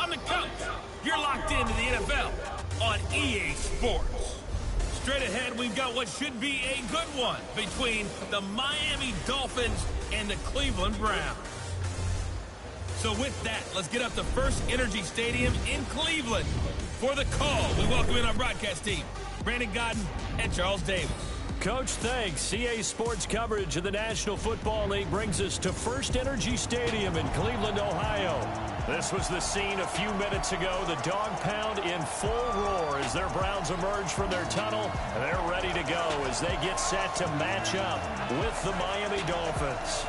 I'm the coach. You're locked into the NFL on EA Sports. Straight ahead, we've got what should be a good one between the Miami Dolphins and the Cleveland Browns. So with that, let's get up to First Energy Stadium in Cleveland. For the call, we welcome in our broadcast team, Brandon Godden and Charles Davis. Coach, thanks. EA Sports coverage of the National Football League brings us to First Energy Stadium in Cleveland, Ohio. This was the scene a few minutes ago. The dog pound in full roar as their Browns emerge from their tunnel. They're ready to go as they get set to match up with the Miami Dolphins.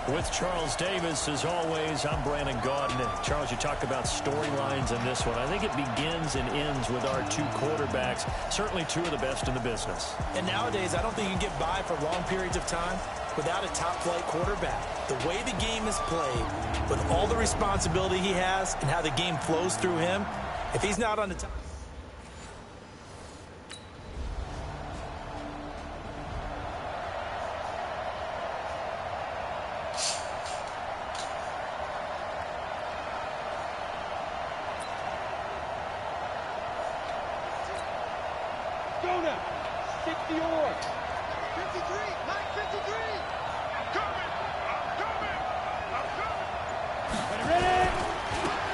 With Charles Davis, as always, I'm Brandon Godden. Charles, you talked about storylines in this one. I think it begins and ends with our two quarterbacks, certainly two of the best in the business. And nowadays, I don't think you can get by for long periods of time without a top-flight quarterback. The way the game is played, with all the responsibility he has and how the game flows through him, if he's not on the top...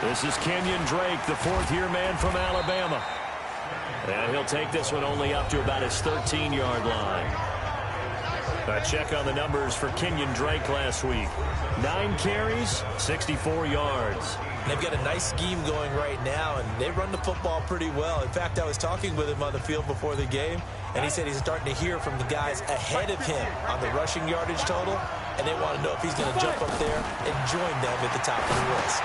This is Kenyon Drake, the fourth-year man from Alabama. And he'll take this one only up to about his 13-yard line. A check on the numbers for Kenyon Drake last week. 9 carries, 64 yards. They've got a nice scheme going right now, and they run the football pretty well. In fact, I was talking with him on the field before the game, and he said he's starting to hear from the guys ahead of him on the rushing yardage total, and they want to know if he's going to jump up there and join them at the top of the list.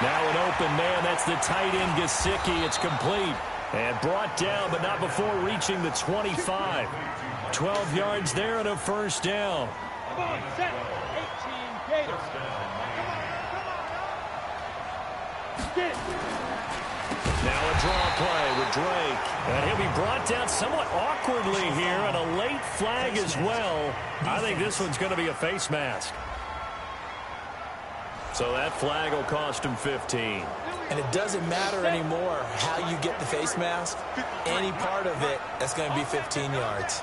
Now an open man, that's the tight end Gesicki. It's complete and brought down, but not before reaching the 25. 12 yards there and a first down. Come on, set. 18 Gators. Get it. Now a draw play with Drake. And he'll be brought down somewhat awkwardly here, and a late flag as well. I think this one's going to be a face mask. So that flag will cost him 15. And it doesn't matter anymore how you get the face mask. Any part of it, that's going to be 15 yards.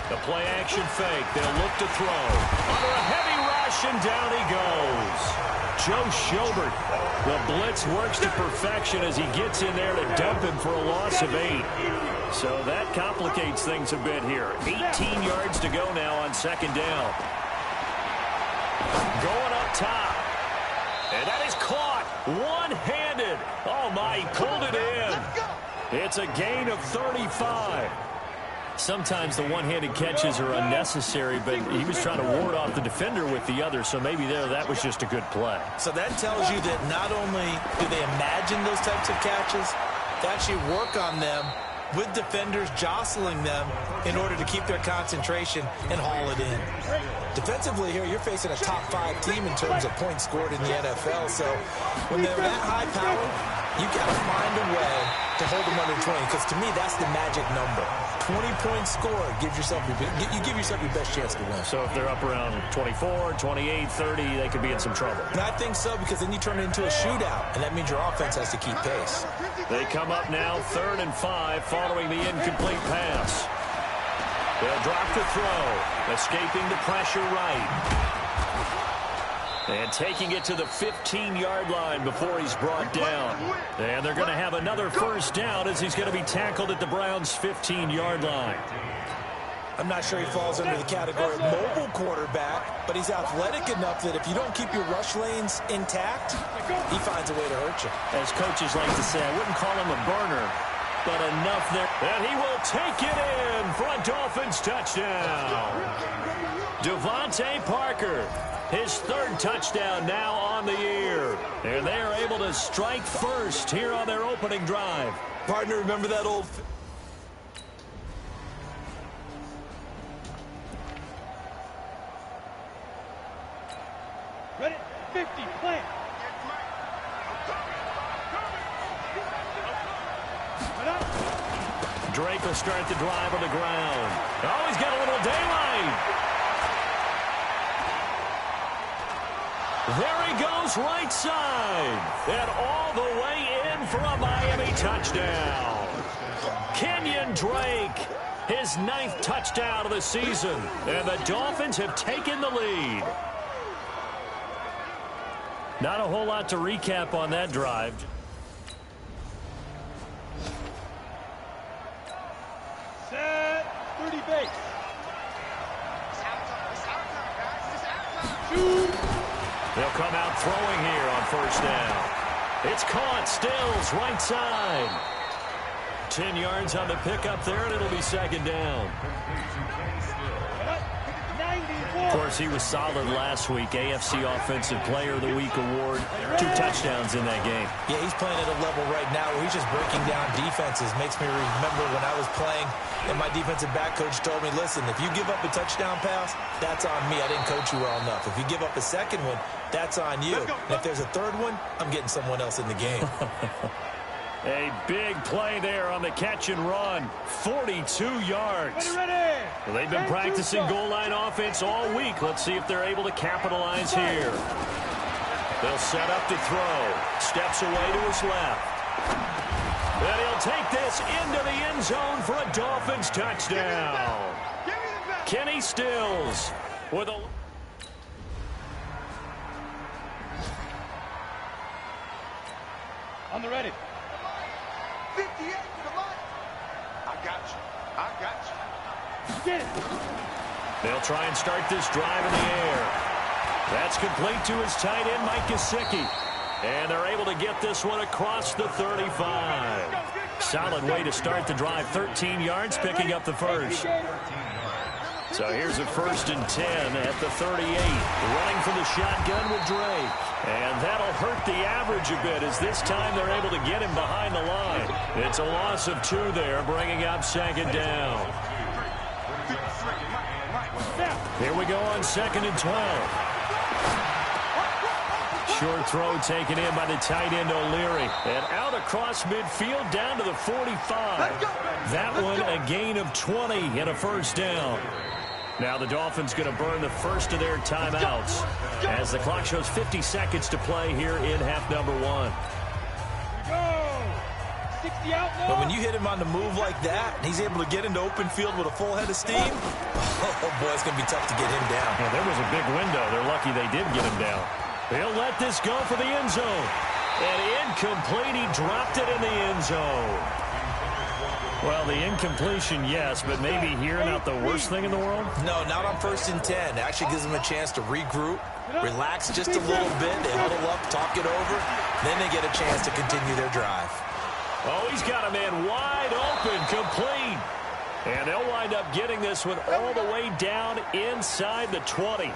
The play-action fake. They'll look to throw. Under a heavy rush, and down he goes. Joe Schobert. The blitz works to perfection as he gets in there to dump him for a loss of 8. So that complicates things a bit here. 18 yards to go now on second down. Going up top. And that is caught. One-handed. Oh, my, he pulled it in. It's a gain of 35. Sometimes the one-handed catches are unnecessary, but he was trying to ward off the defender with the other, so maybe that was just a good play. So that tells you that not only do they imagine those types of catches, they actually work on them with defenders jostling them in order to keep their concentration and haul it in. Defensively here, you're facing a top 5 team in terms of points scored in the NFL, so when they're that high powered, you got to find a way to hold them under 20, because to me, that's the magic number. 20 points scored, you give yourself your best chance to win. So if they're up around 24, 28, 30, they could be in some trouble. And I think so, because then you turn it into a shootout, and that means your offense has to keep pace. They come up now 3rd and 5 following the incomplete pass. They'll drop the throw, escaping the pressure right. And taking it to the 15-yard line before he's brought down. And they're going to have another first down as he's going to be tackled at the Browns' 15-yard line. I'm not sure he falls under the category of mobile quarterback, but he's athletic enough that if you don't keep your rush lanes intact, he finds a way to hurt you. As coaches like to say, I wouldn't call him a burner, but enough there. And he will take it in for a Dolphins touchdown. Devontae Parker. His 3rd touchdown now on the year. And they are able to strike first here on their opening drive. Partner, remember that old... Ready? 50, plant. Drake will start the drive on the ground. Oh, he's got a little daylight. There he goes right side. And all the way in for a Miami touchdown. Kenyon Drake, his 9th touchdown of the season. And the Dolphins have taken the lead. Not a whole lot to recap on that drive. Set 30 base. Shoot. They'll come out throwing here on first down. It's caught. Stills right side. 10 yards on the pickup there, and it'll be second down. Of course, he was solid last week. AFC Offensive Player of the Week award. 2 touchdowns in that game. Yeah, he's playing at a level right now where he's just breaking down defenses. Makes me remember when I was playing and my defensive back coach told me, listen, if you give up a touchdown pass, that's on me. I didn't coach you well enough. If you give up a second one, that's on you. And if there's a third one, I'm getting someone else in the game. A big play there on the catch and run. 42 yards. Ready. Well, they've been practicing goal line offense all week. Let's see if they're able to capitalize here. They'll set up to throw. Steps away to his left. And he'll take this into the end zone for a Dolphins touchdown. Kenny Stills with a... On the ready. 58 to the line. I got you. I got you. Get it. They'll try and start this drive in the air. That's complete to his tight end, Mike Gesicki. And they're able to get this one across the 35. Solid way to start the drive. 13 yards, picking up the first. So here's a 1st and 10 at the 38. Running from the shotgun with Drake. And that'll hurt the average a bit as this time they're able to get him behind the line. It's a loss of 2 there, bringing up second down. Here we go on 2nd and 12. Short throw taken in by the tight end O'Leary. And out across midfield down to the 45. That one a gain of 20 and a first down. Now the Dolphins going to burn the first of their timeouts as the clock shows 50 seconds to play here in half number 1. But when you hit him on the move like that, and he's able to get into open field with a full head of steam, oh boy, it's going to be tough to get him down. Yeah, there was a big window. They're lucky they did get him down. He'll let this go for the end zone. And incomplete. He dropped it in the end zone. Well, the incompletion, yes, but maybe here not the worst thing in the world? No, not on 1st and 10. It actually gives them a chance to regroup, relax just a little bit. They huddle up, talk it over. Then they get a chance to continue their drive. Oh, he's got a man wide open, complete. And they'll wind up getting this one all the way down inside the 20.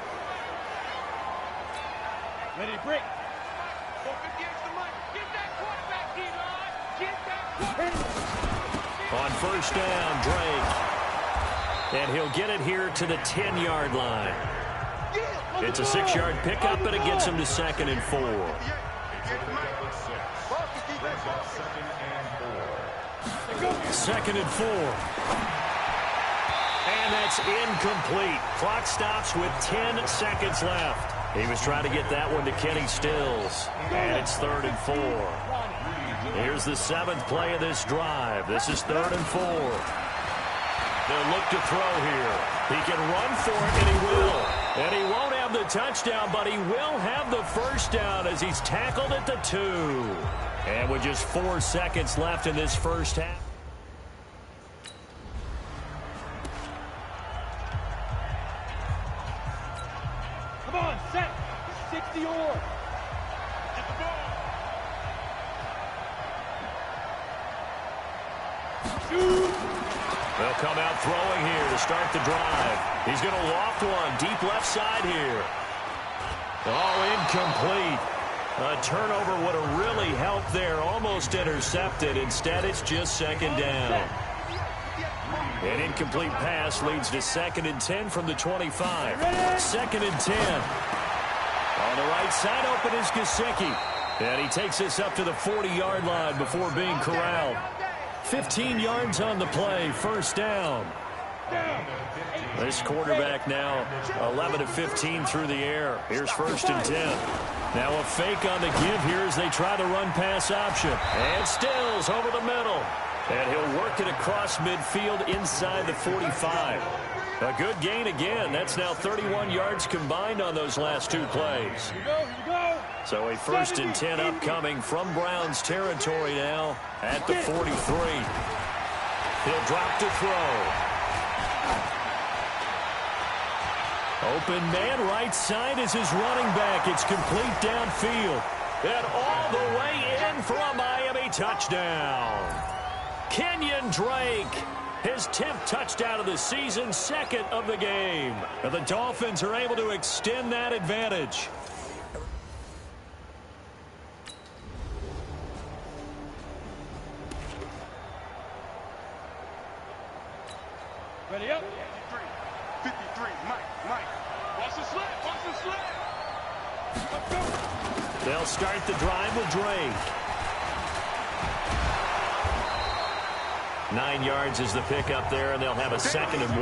Ready to break. On first down, Drake. And he'll get it here to the 10-yard line. It's a 6-yard pickup, and it gets him to 2nd and 4. 2nd and 4. And that's incomplete. Clock stops with 10 seconds left. He was trying to get that one to Kenny Stills. And it's 3rd and 4. Here's the 7th play of this drive. This is 3rd and 4. They'll look to throw here. He can run for it, and he will. And he won't have the touchdown, but he will have the first down as he's tackled at the 2. And with just 4 seconds left in this first half. Come on, set. 60 or. They'll come out throwing here to start the drive. He's going to loft one deep left side here. Oh, incomplete. A turnover would have really helped there. Almost intercepted. Instead, it's just 2nd down. An incomplete pass leads to 2nd and 10 from the 25. 2nd and 10. On the right side, open is Gesicki. And he takes this up to the 40-yard line before being corralled. 15 yards on the play, first down. This quarterback now 11 of 15 through the air. Here's 1st and 10. Now a fake on the give here as they try the run-pass option. And Stills over the middle. And he'll work it across midfield inside the 45. A good gain again. That's now 31 yards combined on those last 2 plays. So a 1st and 10 upcoming from Browns territory now at the 43. He'll drop to throw. Open man right side is his running back. It's complete downfield. And all the way in for a Miami touchdown. Kenyon Drake, his 10th touchdown of the season, 2nd of the game. And the Dolphins are able to extend that advantage. Ready up. 53, Mike. Watch the slant, watch the slant. They'll start the drive with Drake. 9 yards is the pickup there, and they'll have a 2nd and 1.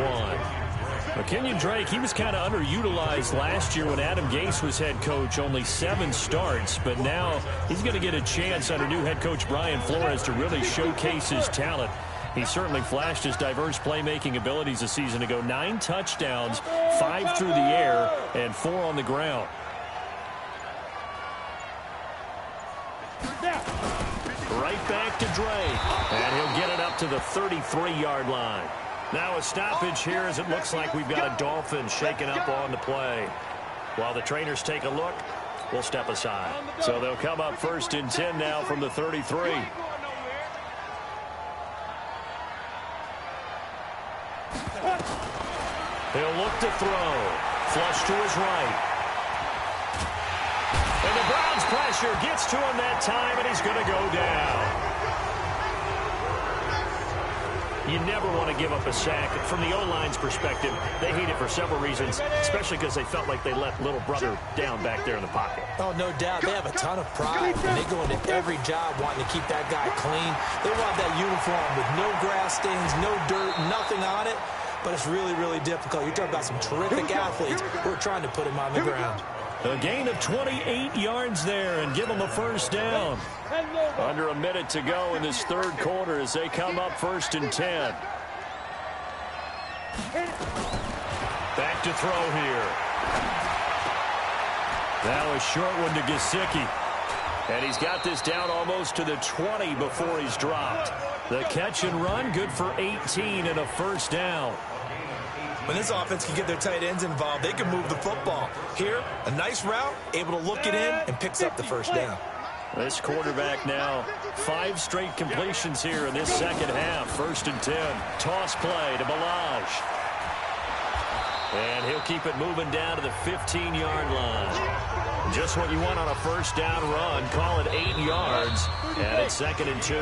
Well, Kenyon Drake, he was kind of underutilized last year when Adam Gase was head coach. Only 7 starts, but now he's going to get a chance under new head coach Brian Flores to really showcase his talent. He certainly flashed his diverse playmaking abilities a season ago. 9 touchdowns, 5 through the air, and 4 on the ground. Right back to Drake. And he'll get it up to the 33-yard line. Now a stoppage here as it looks like we've got a Dolphin shaken up on the play. While the trainers take a look, we'll step aside. So they'll come up 1st and 10 now from the 33. He'll look to throw. Flush to his right. And the Browns pressure gets to him that time, and he's going to go down. You never want to give up a sack. From the O-line's perspective, they hate it for several reasons, especially because they felt like they let little brother down back there in the pocket. Oh, no doubt. They have a ton of pride, and they go into every job wanting to keep that guy clean. They want that uniform with no grass stains, no dirt, nothing on it. But it's really, really difficult. You're talking about some terrific athletes who are trying to put him on the ground. A gain of 28 yards there and give them a 1st down. Under a minute to go in this 3rd quarter as they come up 1st and 10. Back to throw here. Now a short one to Gesicki. And he's got this down almost to the 20 before he's dropped. The catch and run, good for 18 and a 1st down. When this offense can get their tight ends involved, they can move the football. Here, a nice route, able to look it in, and picks up the 1st down. This quarterback now 5 straight completions here in this 2nd half. 1st and 10. Toss play to Balaj. And he'll keep it moving down to the 15-yard line. Just what you want on a 1st down run. Call it 8 yards. And it's 2nd and 2.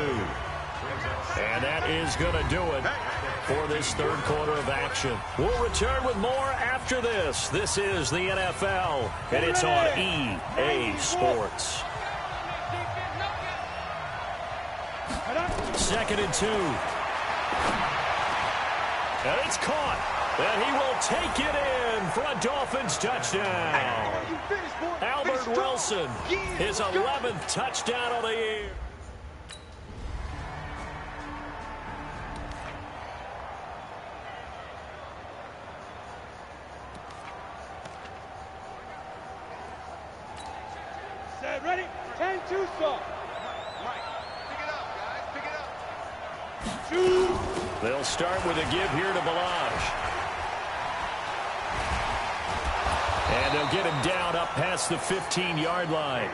And that is going to do it for this 3rd quarter of action. We'll return with more after this. This is the NFL, and it's on EA Sports. 2nd and 2. And it's caught. And he will take it in for a Dolphins touchdown. Albert Wilson, his 11th touchdown of the year. Ready? 10-2 stop. Mike, pick it up, guys. Pick it up. 2. They'll start with a give here to Balaj. And they'll get him down up past the 15-yard line.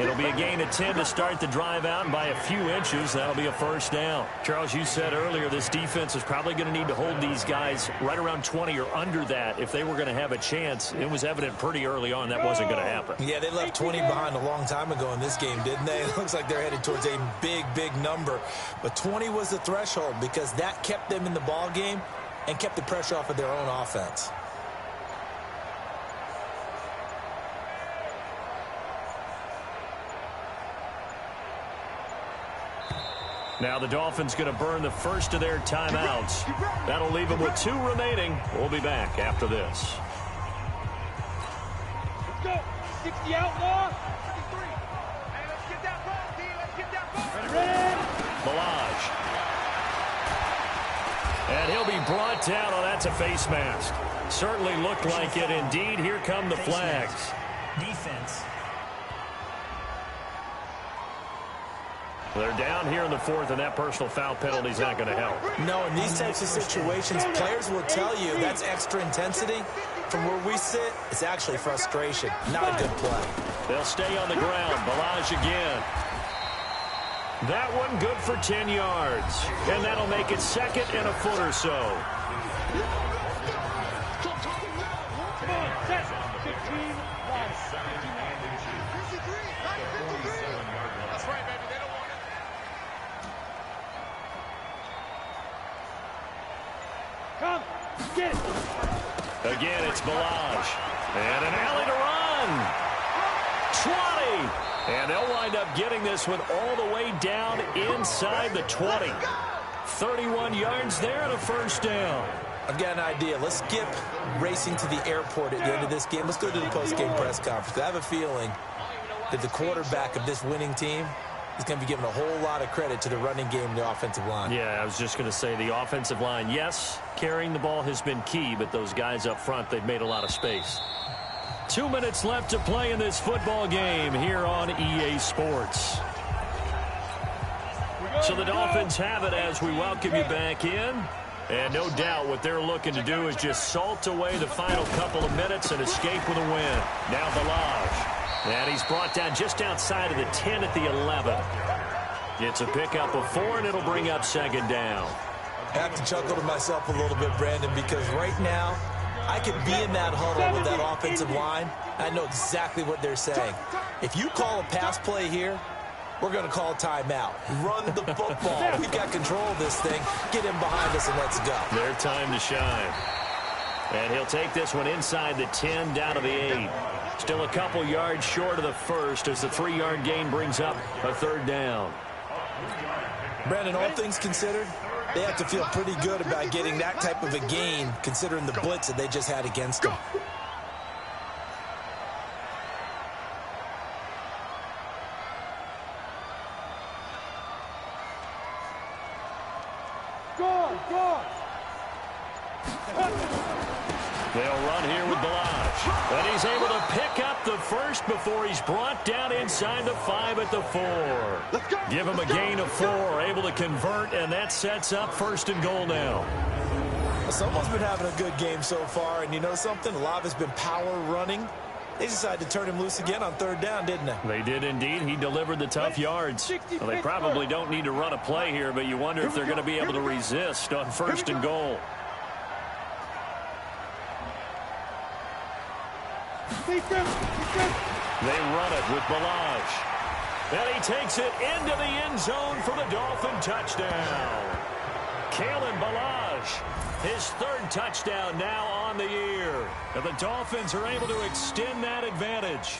It'll be a gain of 10 to start the drive out, and by a few inches, that'll be a 1st down. Charles, you said earlier this defense is probably going to need to hold these guys right around 20 or under that if they were going to have a chance. It was evident pretty early on that wasn't going to happen. Yeah, they left 20 behind a long time ago in this game, didn't they? It looks like they're headed towards a big, big number. But 20 was the threshold because that kept them in the ball game and kept the pressure off of their own offense. Now the Dolphins going to burn the first of their timeouts. That'll leave them with 2 remaining. We'll be back after this. Let's go. 60 outlaw. 63. Hey, let's get that ball, D. Let's get that ball. Ready. Balaj. And he'll be brought down. Oh, that's a face mask. Certainly looked like it. Indeed, here come the flags. Defense. They're down here in the 4th, and that personal foul penalty is not going to help. No, in these types of situations, players will tell you that's extra intensity. From where we sit, it's actually frustration, not a good play. They'll stay on the ground. Balaj again. That one good for 10 yards. And that'll make it 2nd and a foot or so. Come on, set. 15. That's right, baby. They don't want it. Come. Get it. Again, it's Balaj. And an alley to run. 20. And they'll wind up getting this one all the way down inside the 20. 31 yards there and a first down. I've got an idea. Let's skip racing to the airport at the end of this game. Let's go to the post-game press conference. I have a feeling that the quarterback of this winning team is going to be given a whole lot of credit to the running game and the offensive line. Yeah, I was just going to say the offensive line, yes, carrying the ball has been key, but those guys up front, they've made a lot of space. 2 minutes left to play in this football game here on EA Sports. So the Dolphins have it as we welcome you back in. And no doubt what they're looking to do is just salt away the final couple of minutes and escape with a win. Now Balaj. And he's brought down just outside of the 10 at the 11. It's a pickup of 4, and it'll bring up 2nd down. I have to chuckle to myself a little bit, Brandon, because right now I could be in that huddle with that offensive line. I know exactly what they're saying. If you call a pass play here, we're going to call a timeout. Run the football. We've got control of this thing. Get him behind us and let's go. Their time to shine. And he'll take this one inside the 10 down to the 8. Still a couple yards short of the first as the 3-yard gain brings up a 3rd down. Brandon, all things considered, they have to feel pretty good about getting that type of a gain considering the blitz that they just had against them. They'll run here with Balaj. And he's able to pick up the first before he's brought down inside the 5 at the 4. Give him a gain of 4, able to convert, and that sets up 1st and goal now. Someone's been having a good game so far, and you know something? A lot of it's been power running. They decided to turn him loose again on 3rd down, didn't they? They did indeed. He delivered the tough yards. Well, they probably don't need to run a play here, but you wonder if they're going to be able to resist on 1st and goal. They run it with Balaj. And he takes it into the end zone for the Dolphin touchdown. Kalen Balaj, his 3rd touchdown now on the year. And the Dolphins are able to extend that advantage.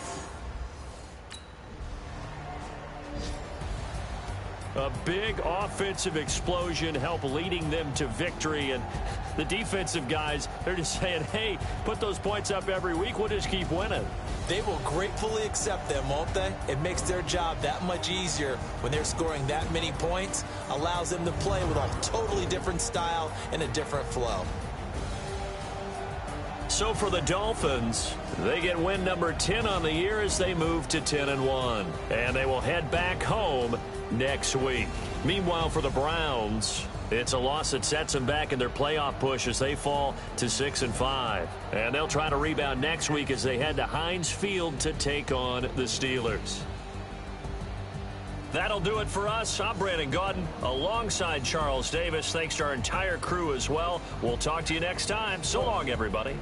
A big offensive explosion helped leading them to victory. And the defensive guys, they're just saying, hey, put those points up every week. We'll just keep winning. They will gratefully accept them, won't they? It makes their job that much easier when they're scoring that many points. Allows them to play with a totally different style and a different flow. So for the Dolphins, they get win number 10 on the year as they move to 10-1. And they will head back home next week. Meanwhile, for the Browns, it's a loss that sets them back in their playoff push as they fall to 6-5. And they'll try to rebound next week as they head to Heinz Field to take on the Steelers. That'll do it for us. I'm Brandon Gaudin alongside Charles Davis. Thanks to our entire crew as well. We'll talk to you next time. So long, everybody.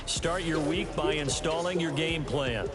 Start your week by installing your game plan.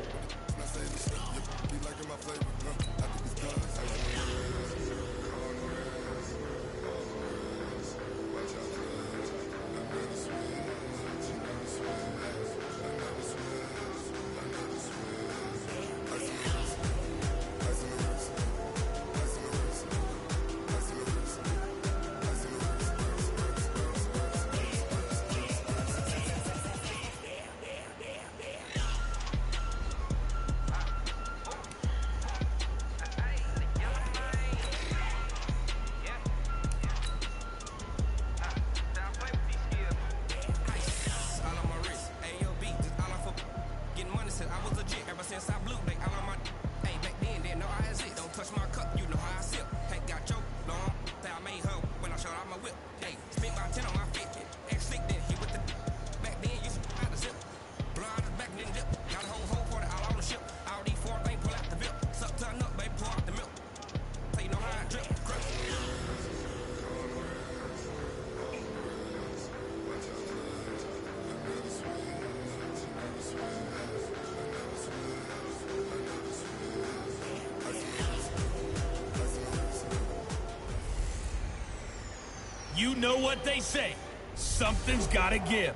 You know what they say. Something's got to give.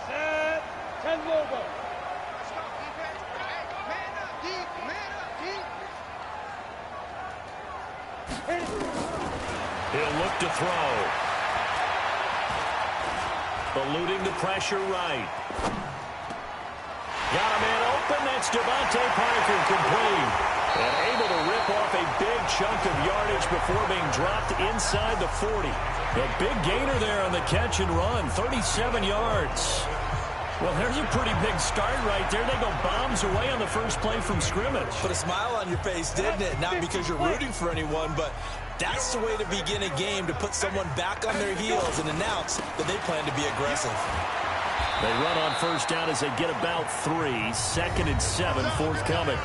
Set. 10 logo. Let's go, defense. Hey, man up, deep. Man up, deep. Hit it. He'll look to throw. Eluding the pressure right. Got a man open. That's DamagedCmpunk complete. And able to rip off a big chunk of yardage before being dropped inside the 40. A big gainer there on the catch and run. 37 yards. Well, there's a pretty big start right there. They go bombs away on the first play from scrimmage. Put a smile on your face, didn't it? Not because you're rooting for anyone, but that's the way to begin a game, to put someone back on their heels and announce that they plan to be aggressive. They run on first down as they get about 3. 2nd and 7 forthcoming.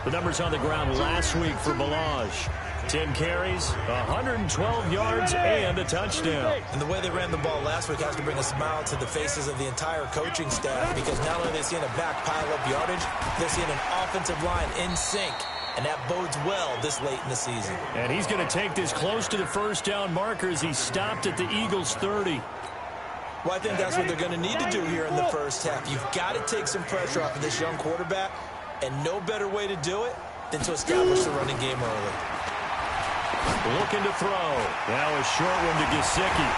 The numbers on the ground last week for Balaj. 10 carries, 112 yards, and a touchdown. And the way they ran the ball last week has to bring a smile to the faces of the entire coaching staff, because not only are they seeing a back pile up yardage, they're seeing an offensive line in sync. And that bodes well this late in the season. And he's going to take this close to the first down marker as he stopped at the Eagles' 30. Well, I think that's what they're going to need to do here in the first half. You've got to take some pressure off of this young quarterback, and no better way to do it than to establish the running game early. Looking to throw. Now a short one to Gesicki.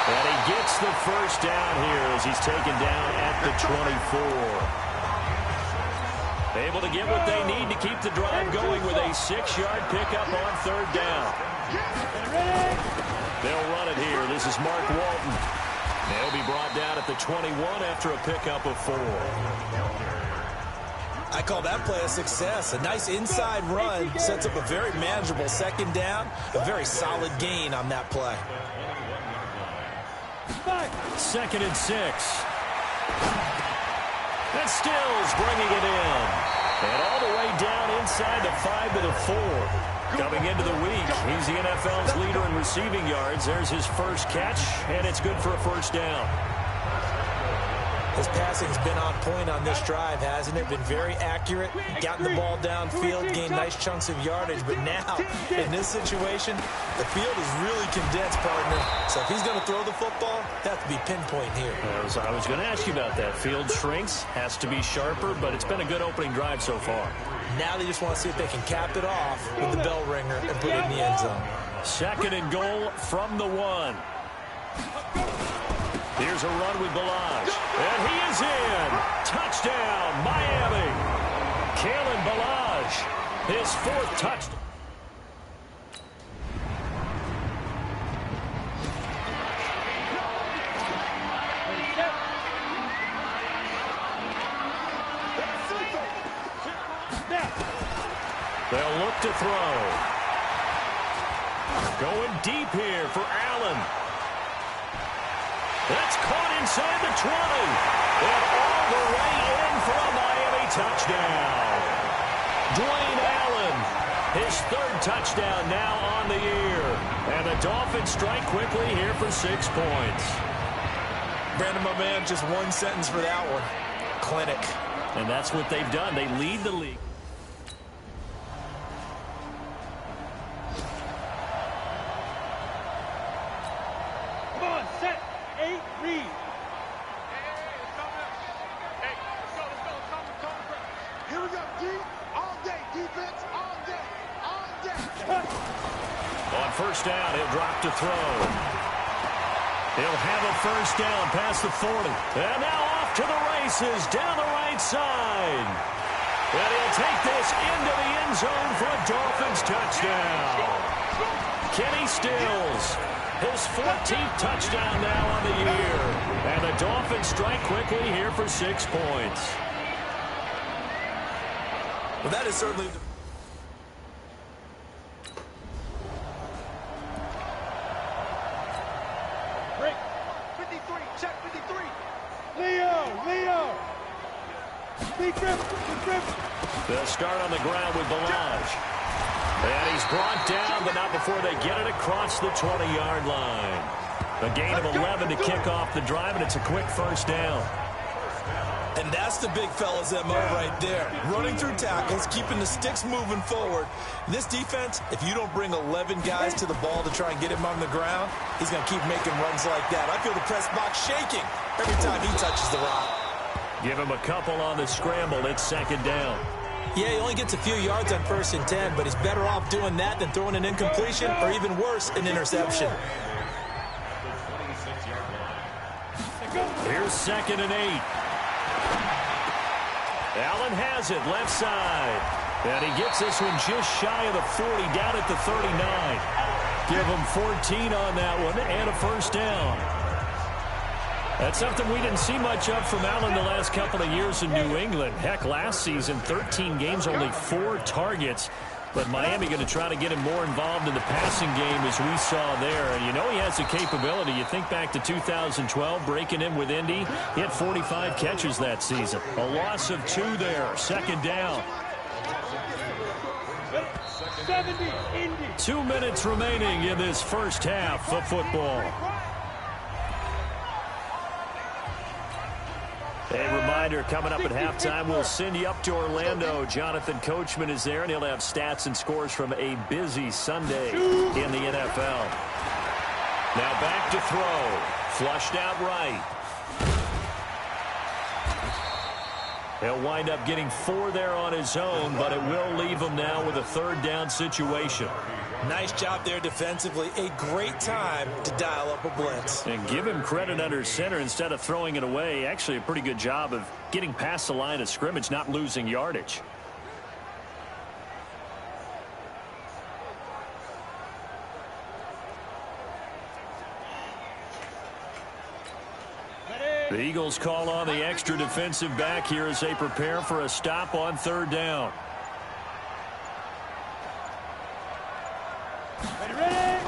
And he gets the first down here as he's taken down at the 24. Able to get what they need to keep the drive going with a 6-yard pickup on third down. They'll run it here. This is Mark Walton. They'll be brought down at the 21 after a pickup of 4. I call that play a success. A nice inside run sets up a very manageable second down. A very solid gain on that play. 2nd and 6. And Stills bringing it in. And all the way down inside the 5 to the 4. Coming into the week, he's the NFL's leader in receiving yards. There's his first catch, and it's good for a first down. His passing's been on point on this drive, hasn't it? Been very accurate, gotten the ball downfield, gained nice chunks of yardage. But now, in this situation, the field is really condensed, partner. So if he's going to throw the football, that has to be pinpoint here. I was going to ask you about that. Field shrinks, has to be sharper, but it's been a good opening drive so far. Now they just want to see if they can cap it off with the bell ringer and put it in the end zone. 2nd and goal from the 1. Here's a run with Balaj. And he is in. Touchdown, Miami. Kalen Balaj, his 4th touchdown. They'll look to throw. Going deep here for Allen. That's caught inside the 20. And all the way in for a Miami touchdown. Dwayne Allen, his 3rd touchdown now on the year. And the Dolphins strike quickly here for 6 points. Brandon, my man, just one sentence for that one. Clinic. And that's what they've done. They lead the league. Come on, set. 8, read. Here we go, D. All day, defense, all day, all day. On 1st down, he'll drop to throw. He'll have a 1st down past the 40. And now off to the races down the right side. And he'll take this into the end zone for a Dolphins touchdown. Kenny Stills, his 14th touchdown now on the year. And the Dolphins strike quickly here for 6 points. Well, that is certainly... Break. 53, check 53. Leo. Big grip. They'll start on the ground with Balaj. And he's brought down, but not before they get it across the 20-yard line. A gain of 11 to kick off the drive, and it's a quick 1st down. And that's the big fella's MO right there. Running through tackles, keeping the sticks moving forward. This defense, if you don't bring 11 guys to the ball to try and get him on the ground, he's going to keep making runs like that. I feel the press box shaking every time he touches the rock. Give him a couple on the scramble. It's 2nd down. Yeah, he only gets a few yards on 1st and 10, but he's better off doing that than throwing an incompletion or even worse, an interception. Here's 2nd and 8. Allen has it, left side. And he gets this one just shy of the 40, down at the 39. Give him 14 on that one and a 1st down. That's something we didn't see much of from Allen the last couple of years in New England. Heck, last season, 13 games, only 4 targets. But Miami going to try to get him more involved in the passing game as we saw there. And you know he has the capability. You think back to 2012, breaking in with Indy. He had 45 catches that season. A loss of 2 there. 2nd down. 70, Indy. 2 minutes remaining in this 1st half of football. A reminder, coming up at halftime, we'll send you up to Orlando. Jonathan Coachman is there, and he'll have stats and scores from a busy Sunday in the NFL. Now back to throw. Flushed out right. He'll wind up getting 4 there on his own, but it will leave him now with a 3rd down situation. Nice job there defensively. A great time to dial up a blitz. And give him credit under center instead of throwing it away. Actually, a pretty good job of getting past the line of scrimmage, not losing yardage. The Eagles call on the extra defensive back here as they prepare for a stop on 3rd down. Ready?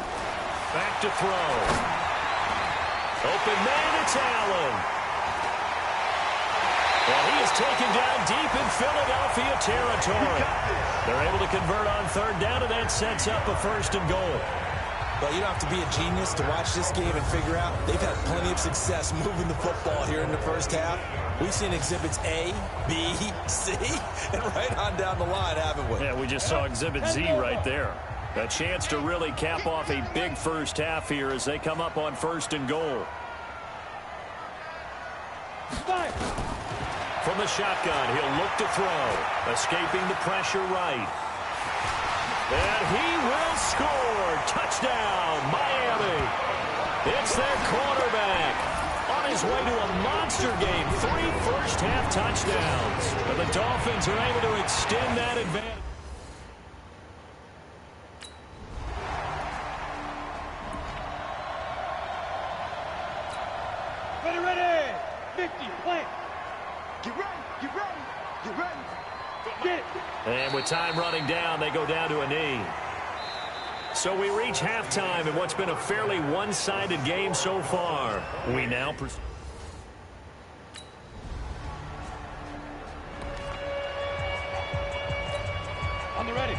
Back to throw. Open man, it's Allen. And he is taken down deep in Philadelphia territory. They're able to convert on 3rd down, and that sets up a 1st and goal. Well, you don't have to be a genius to watch this game and figure out they've had plenty of success moving the football here in the first half. We've seen exhibits A, B, C, and right on down the line, haven't we? Yeah, we just saw exhibit Z right there. A chance to really cap off a big first half here as they come up on 1st and goal. From the shotgun, he'll look to throw. Escaping the pressure right. And he will score. Touchdown, Miami. It's their quarterback. On his way to a monster game. 3 first-half touchdowns. And the Dolphins are able to extend that advantage. Ready. 50, plant. Get ready, get ready, get ready. Get it. And with time running down, they go down to a knee. So we reach halftime in what's been a fairly one-sided game so far. We now proceed. On the ready.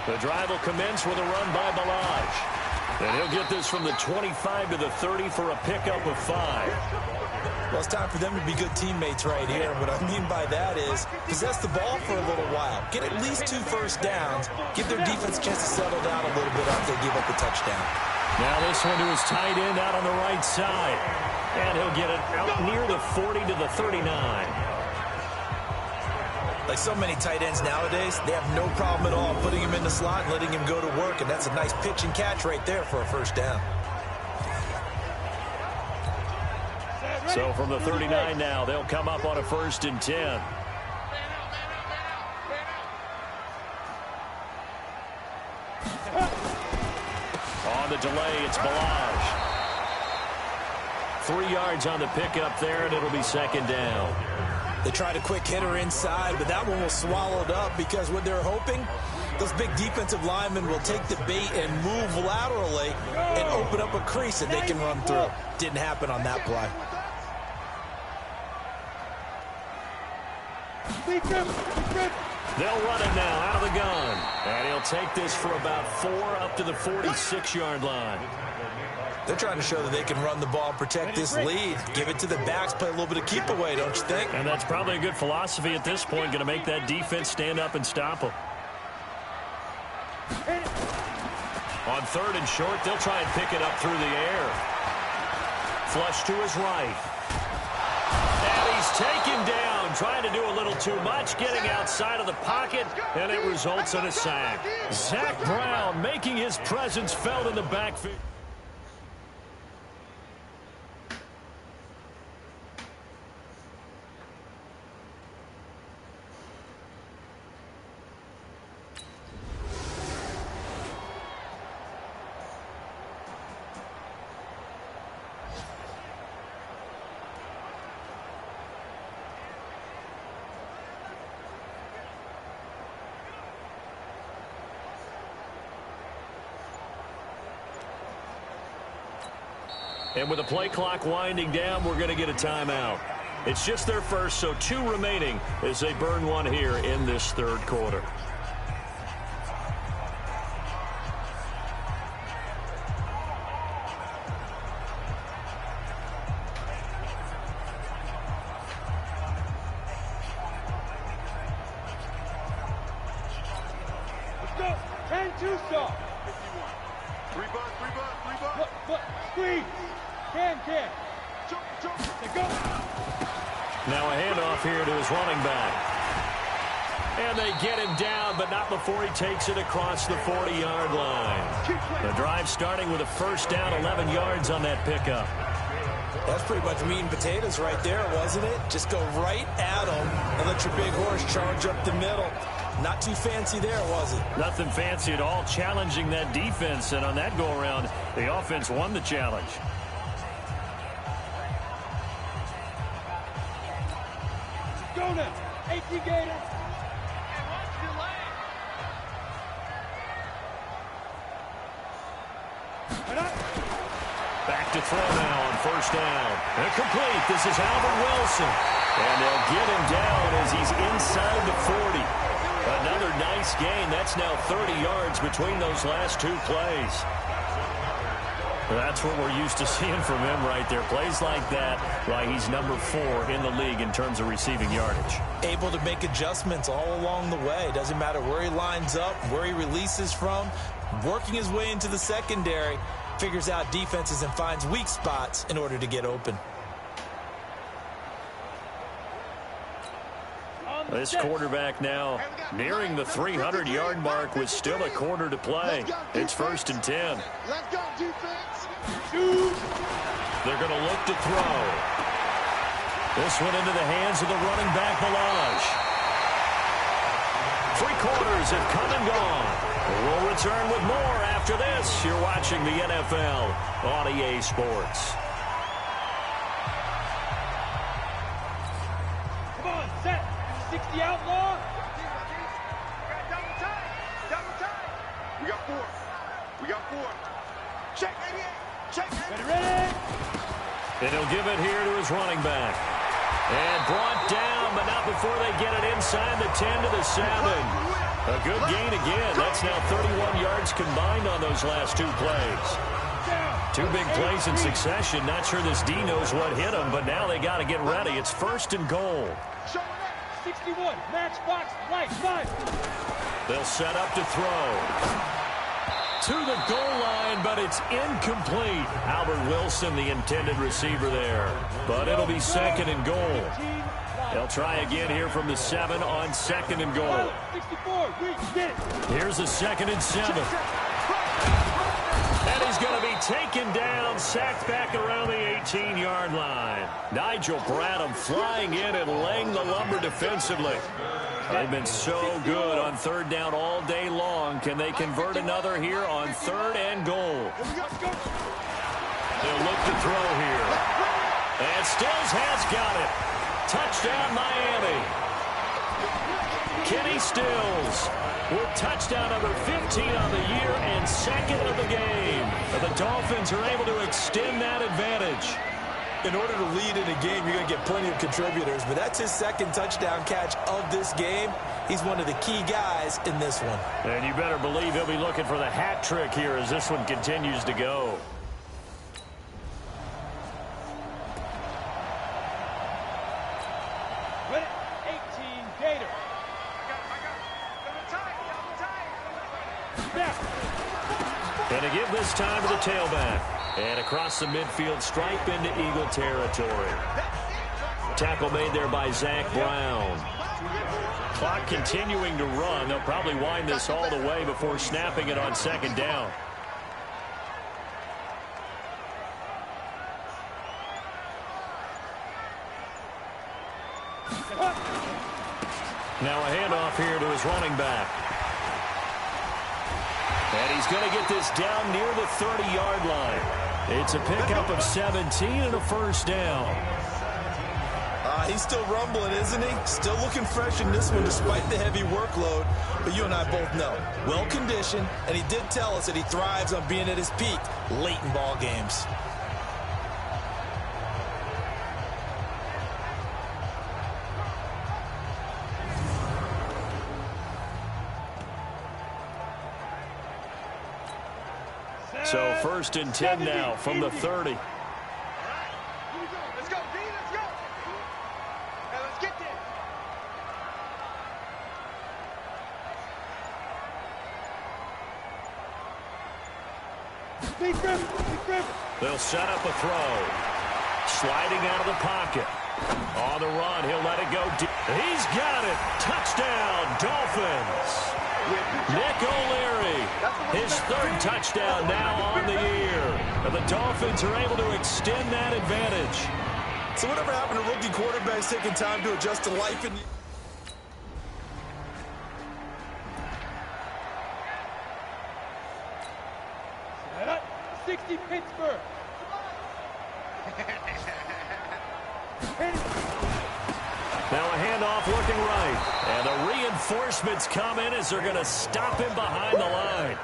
The drive will commence with a run by Balaj. And he'll get this from the 25 to the 30 for a pickup of 5. Well, it's time for them to be good teammates right here. And what I mean by that is possess the ball for a little while. Get at least 2 first downs. Give their defense a chance to settle down a little bit after they give up the touchdown. Now this one to his tight end out on the right side. And he'll get it out near the 40 to the 39. Like so many tight ends nowadays, they have no problem at all putting him in the slot and letting him go to work. And that's a nice pitch and catch right there for a first down. So from the 39 now, they'll come up on a 1st and 10. On the delay, it's Balaj. 3 yards on the pickup there, and it'll be 2nd down. They tried a quick hitter inside, but that one was swallowed up because what they're hoping, those big defensive linemen will take the bait and move laterally and open up a crease that they can run through. Didn't happen on that play. They'll run it now out of the gun. And he'll take this for about 4 up to the 46-yard line. They're trying to show that they can run the ball and protect this lead. Give it to the backs, play a little bit of keep away, don't you think? And that's probably a good philosophy at this point, going to make that defense stand up and stop them. On 3rd and short, they'll try and pick it up through the air. Flush to his right. And he's taken down, trying to do a little too much, getting outside of the pocket, and it results in a sack. Zach Brown making his presence felt in the backfield. And with the play clock winding down, we're going to get a timeout. It's just their first, so 2 remaining as they burn one here in this 3rd quarter. Let's go. 10-2 stop. 3 bucks, 3 bucks, 3 bucks. Look, squeeze. Can. Jump. Let's go. Now a handoff here to his running back. And they get him down, but not before he takes it across the 40-yard line. The drive starting with a first down, 11 yards on that pickup. That's pretty much meat and potatoes right there, wasn't it? Just go right at them and let your big horse charge up the middle. Not too fancy there, was it? Nothing fancy at all, challenging that defense. And on that go-around, the offense won the challenge. Go now. 18 Gators. Back to throw now on first down. And complete. This is Albert Wilson. And they'll get him down as he's inside the 40. Another nice gain. That's now 30 yards between those last two plays. That's what we're used to seeing from him right there. Plays like that, why he's number 4 in the league in terms of receiving yardage. Able to make adjustments all along the way. Doesn't matter where he lines up, where he releases from. Working his way into the secondary, figures out defenses and finds weak spots in order to get open. This quarterback now nearing the 300-yard mark with still a quarter to play. It's 1st and 10. Let's go, defense. They're going to look to throw. This one into the hands of the running back, Balaj. 3 quarters have come and gone. We'll return with more after this. You're watching the NFL on EA Sports. Come on, set. 60 outlaw. Double time. Double time. We got 4. We got 4. Check 88. Check 88. Ready. And he'll give it here to his running back. And brought down, but not before they get it inside the 10 to the 7. A good gain again. That's now 31 yards combined on those last 2 plays. 2 big plays in succession. Not sure this D knows what hit him, but now they got to get ready. It's 1st and goal. 61, match box, right, 5. They'll set up to throw. To the goal line, but it's incomplete. Albert Wilson, the intended receiver there. But it'll be 2nd and goal. They'll try again here from the 7 on 2nd and goal. 64, we get it. Here's a 2nd and 7. And he's going to be taken down, sacked back around the 18-yard line. Nigel Bradham flying in and laying the lumber defensively. They've been so good on 3rd down all day long. Can they convert another here on 3rd and goal? They'll look to throw here. And Stills has got it. Touchdown, Miami. Kenny Stills with touchdown number 15 on the year and 2nd of the game. The Dolphins are able to extend that advantage. In order to lead in a game, you're going to get plenty of contributors, but that's his 2nd touchdown catch of this game. He's one of the key guys in this one. And you better believe he'll be looking for the hat trick here as this one continues to go. Ready, 18, Gator. And to give this time to the tailback. And across the midfield stripe into Eagle territory. Tackle made there by Zach Brown. Clock continuing to run. They'll probably wind this all the way before snapping it on 2nd down. Now a handoff here to his running back. And he's going to get this down near the 30-yard line. It's a pickup of 17 and a 1st down. He's still rumbling, isn't he? Still looking fresh in this one despite the heavy workload. But you and I both know, well-conditioned, and he did tell us that he thrives on being at his peak late in ball games. So 1st and 10 now from the 30. Let's go, D, let's go. Now let's get there. They'll set up a throw. Sliding out of the pocket. On the run, he'll let it go deep. He's got it. Touchdown, Dolphins. Nick O'Leary, his 3rd touchdown now on the year. And the Dolphins are able to extend that advantage. So whatever happened to rookie quarterbacks taking time to adjust to life? And 60, Pittsburgh. Now a handoff looking right. And the reinforcements come in as they're going to stop him behind the line.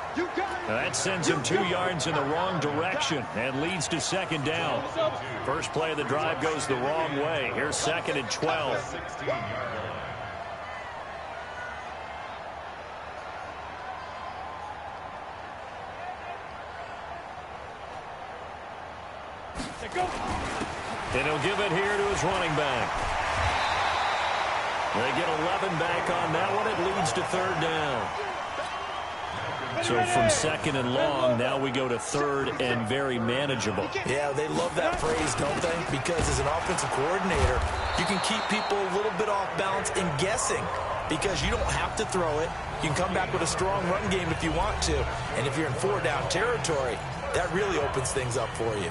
That sends him 2 yards in the wrong direction and leads to second down. First play of the drive goes the wrong way. Here's second and 12. And he'll give it here to his running back. They get 11 back on that one. It leads to third down. So from second and long, now we go to third and very manageable. Yeah, they love that phrase, don't they? Because as an offensive coordinator, you can keep people a little bit off balance and guessing because you don't have to throw it. You can come back with a strong run game if you want to. And if you're in 4-down territory, that really opens things up for you.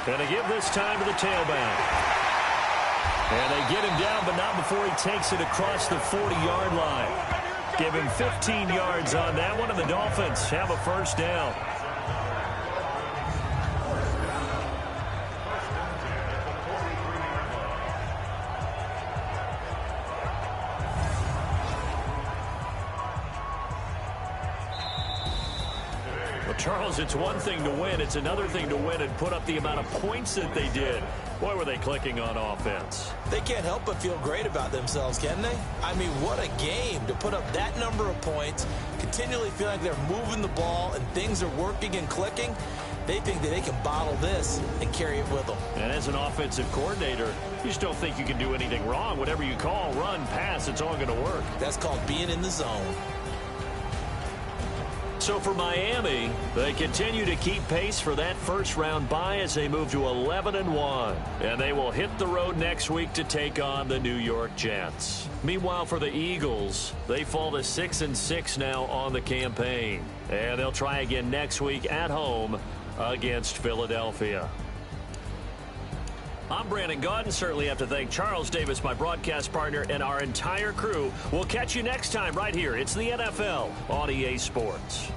Going to give this time to the tailback. And they get him down, but not before he takes it across the 40-yard line. Give him 15 yards on that one, and the Dolphins have a first down. Charles, it's one thing to win. It's another thing to win and put up the amount of points that they did. Boy, were they clicking on offense. They can't help but feel great about themselves, can they? I mean, what a game to put up that number of points, continually feel like they're moving the ball and things are working and clicking. They think that they can bottle this and carry it with them. And as an offensive coordinator, you just don't think you can do anything wrong. Whatever you call, run, pass, it's all going to work. That's called being in the zone. So for Miami, they continue to keep pace for that first-round bye as they move to 11-1. And they will hit the road next week to take on the New York Jets. Meanwhile, for the Eagles, they fall to 6-6 now on the campaign. And they'll try again next week at home against Philadelphia. I'm Brandon Gaudin. Certainly have to thank Charles Davis, my broadcast partner, and our entire crew. We'll catch you next time right here. It's the NFL on EA Sports.